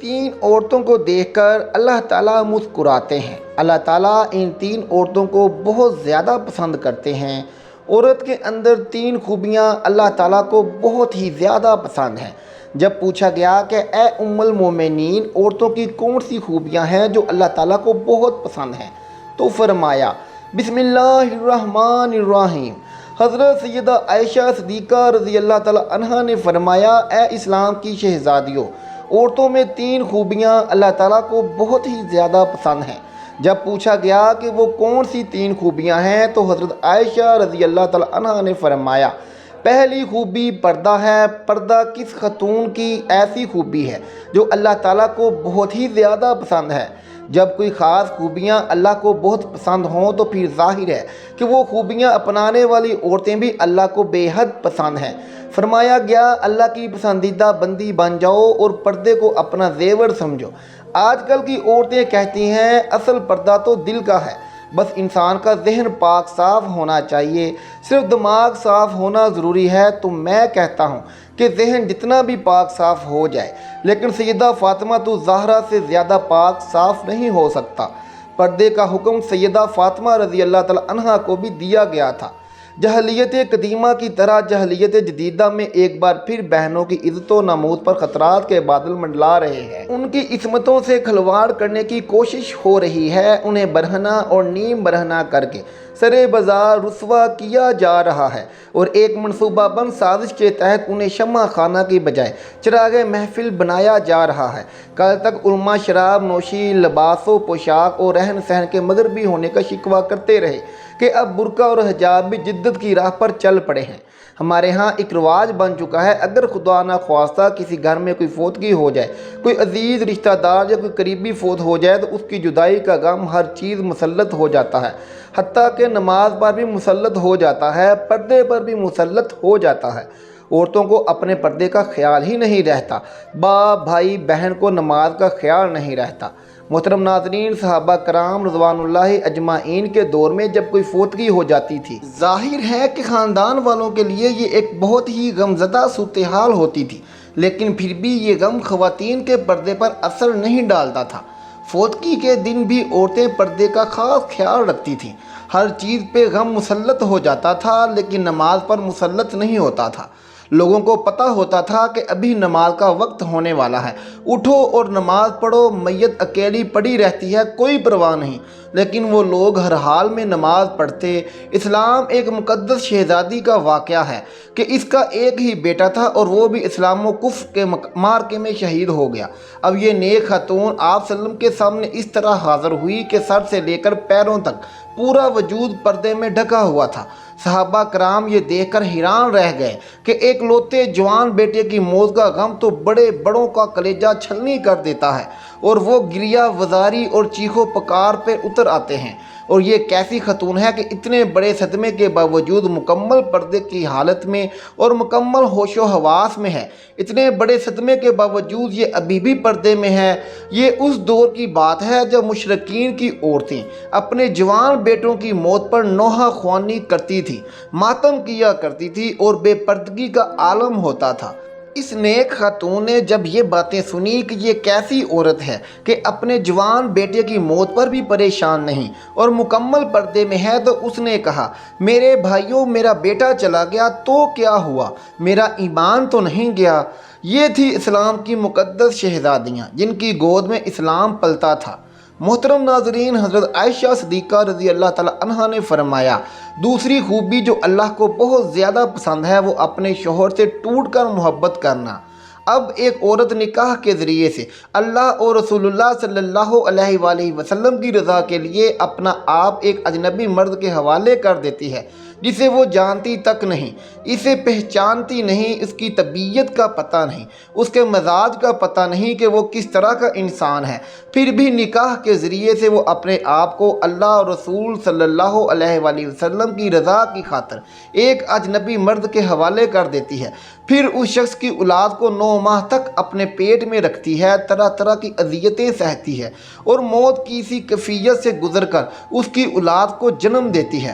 تین عورتوں کو دیکھ کر اللہ تعالیٰ مسکراتے ہیں۔ اللہ تعالیٰ ان تین عورتوں کو بہت زیادہ پسند کرتے ہیں۔ عورت کے اندر تین خوبیاں اللہ تعالیٰ کو بہت ہی زیادہ پسند ہیں۔ جب پوچھا گیا کہ اے ام المومنین، عورتوں کی کون سی خوبیاں ہیں جو اللہ تعالیٰ کو بہت پسند ہیں، تو فرمایا بسم اللہ الرحمن الرحیم۔ حضرت سیدہ عائشہ صدیقہ رضی اللہ تعالیٰ عنہا نے فرمایا، اے اسلام کی شہزادیوں، عورتوں میں تین خوبیاں اللہ تعالیٰ کو بہت ہی زیادہ پسند ہیں۔ جب پوچھا گیا کہ وہ کون سی تین خوبیاں ہیں تو حضرت عائشہ رضی اللہ تعالیٰ عنہا نے فرمایا، پہلی خوبی پردہ ہے۔ پردہ کس خاتون کی ایسی خوبی ہے جو اللہ تعالیٰ کو بہت ہی زیادہ پسند ہے؟ جب کوئی خاص خوبیاں اللہ کو بہت پسند ہوں تو پھر ظاہر ہے کہ وہ خوبیاں اپنانے والی عورتیں بھی اللہ کو بے حد پسند ہیں۔ فرمایا گیا، اللہ کی پسندیدہ بندی بن جاؤ اور پردے کو اپنا زیور سمجھو۔ آج کل کی عورتیں کہتی ہیں اصل پردہ تو دل کا ہے، بس انسان کا ذہن پاک صاف ہونا چاہیے، صرف دماغ صاف ہونا ضروری ہے۔ تو میں کہتا ہوں کہ ذہن جتنا بھی پاک صاف ہو جائے لیکن سیدہ فاطمہ الزہرا سے زیادہ پاک صاف نہیں ہو سکتا۔ پردے کا حکم سیدہ فاطمہ رضی اللہ تعالیٰ عنہا کو بھی دیا گیا تھا۔ جہلیت قدیمہ کی طرح جہلیت جدیدہ میں ایک بار پھر بہنوں کی عزت و ناموس پر خطرات کے بادل منڈلا رہے ہیں۔ ان کی عصمتوں سے کھلواڑ کرنے کی کوشش ہو رہی ہے، انہیں برہنہ اور نیم برہنہ کر کے سرے بازار رسوا کیا جا رہا ہے اور ایک منصوبہ بند سازش کے تحت انہیں شمع خانہ کی بجائے چراغ محفل بنایا جا رہا ہے۔ کل تک علماء شراب نوشی، لباس و پوشاک اور رہن سہن کے مغربی ہونے کا شکوہ کرتے رہے کہ اب برقع اور حجاب بھی جدت کی راہ پر چل پڑے ہیں۔ ہمارے ہاں ایک رواج بن چکا ہے، اگر خدا نہ خواستہ کسی گھر میں کوئی فوتگی ہو جائے، کوئی عزیز رشتہ دار یا کوئی قریبی فوت ہو جائے تو اس کی جدائی کا غم ہر چیز مسلط ہو جاتا ہے، حتیٰ کہ نماز پر بھی مسلط ہو جاتا ہے، پردے پر بھی مسلط ہو جاتا ہے۔ عورتوں کو اپنے پردے کا خیال ہی نہیں رہتا، باپ بھائی بہن کو نماز کا خیال نہیں رہتا۔ محترم ناظرین، صحابہ کرام رضوان اللہ اجمعین کے دور میں جب کوئی فوتگی ہو جاتی تھی، ظاہر ہے کہ خاندان والوں کے لیے یہ ایک بہت ہی غمزدہ صورتحال ہوتی تھی، لیکن پھر بھی یہ غم خواتین کے پردے پر اثر نہیں ڈالتا تھا۔ فوتگی کے دن بھی عورتیں پردے کا خاص خیال رکھتی تھیں۔ ہر چیز پہ غم مسلط ہو جاتا تھا لیکن نماز پر مسلط نہیں ہوتا تھا۔ لوگوں کو پتہ ہوتا تھا کہ ابھی نماز کا وقت ہونے والا ہے، اٹھو اور نماز پڑھو۔ میت اکیلی پڑی رہتی ہے، کوئی پرواہ نہیں، لیکن وہ لوگ ہر حال میں نماز پڑھتے۔ اسلام ایک مقدس شہزادی کا واقعہ ہے کہ اس کا ایک ہی بیٹا تھا اور وہ بھی اسلام و کفر کے معرکے میں شہید ہو گیا۔ اب یہ نیک خاتون آپ صلی اللہ علیہ وسلم کے سامنے اس طرح حاضر ہوئی کہ سر سے لے کر پیروں تک پورا وجود پردے میں ڈھکا ہوا تھا۔ صحابہ کرام یہ دیکھ کر حیران رہ گئے کہ ایک لوتے جوان بیٹے کی موت کا غم تو بڑے بڑوں کا کلیجہ چھلنی کر دیتا ہے، اور وہ گریہ وزاری اور چیخ و پکار پہ اتر آتے ہیں۔ اور یہ کیسی خاتون ہے کہ اتنے بڑے صدمے کے باوجود مکمل پردے کی حالت میں اور مکمل ہوش و حواس میں ہے۔ اتنے بڑے صدمے کے باوجود یہ ابھی بھی پردے میں ہے۔ یہ اس دور کی بات ہے جب مشرکین کی عورتیں اپنے جوان بیٹوں کی موت پر نوحہ خوانی کرتی تھی، ماتم کیا کرتی تھی اور بے پردگی کا عالم ہوتا تھا۔ اس نیک خاتون نے جب یہ باتیں سنی کہ یہ کیسی عورت ہے کہ اپنے جوان بیٹے کی موت پر بھی پریشان نہیں اور مکمل پردے میں ہے، تو اس نے کہا، میرے بھائیوں، میرا بیٹا چلا گیا تو کیا ہوا، میرا ایمان تو نہیں گیا۔ یہ تھی اسلام کی مقدس شہزادیاں جن کی گود میں اسلام پلتا تھا۔ محترم ناظرین، حضرت عائشہ صدیقہ رضی اللہ تعالیٰ عنہا نے فرمایا، دوسری خوبی جو اللہ کو بہت زیادہ پسند ہے وہ اپنے شوہر سے ٹوٹ کر محبت کرنا۔ اب ایک عورت نکاح کے ذریعے سے اللہ اور رسول اللہ صلی اللہ علیہ وآلہ وسلم کی رضا کے لیے اپنا آپ ایک اجنبی مرد کے حوالے کر دیتی ہے جسے وہ جانتی تک نہیں، اسے پہچانتی نہیں، اس کی طبیعت کا پتہ نہیں، اس کے مزاج کا پتہ نہیں کہ وہ کس طرح کا انسان ہے، پھر بھی نکاح کے ذریعے سے وہ اپنے آپ کو اللہ اور رسول صلی اللہ علیہ وآلہ وسلم کی رضا کی خاطر ایک اجنبی مرد کے حوالے کر دیتی ہے۔ پھر اس شخص کی اولاد کو 9 ماہ تک اپنے پیٹ میں رکھتی ہے، طرح طرح کی اذیتیں سہتی ہے اور موت کی اسی کیفیت سے گزر کر اس کی اولاد کو جنم دیتی ہے۔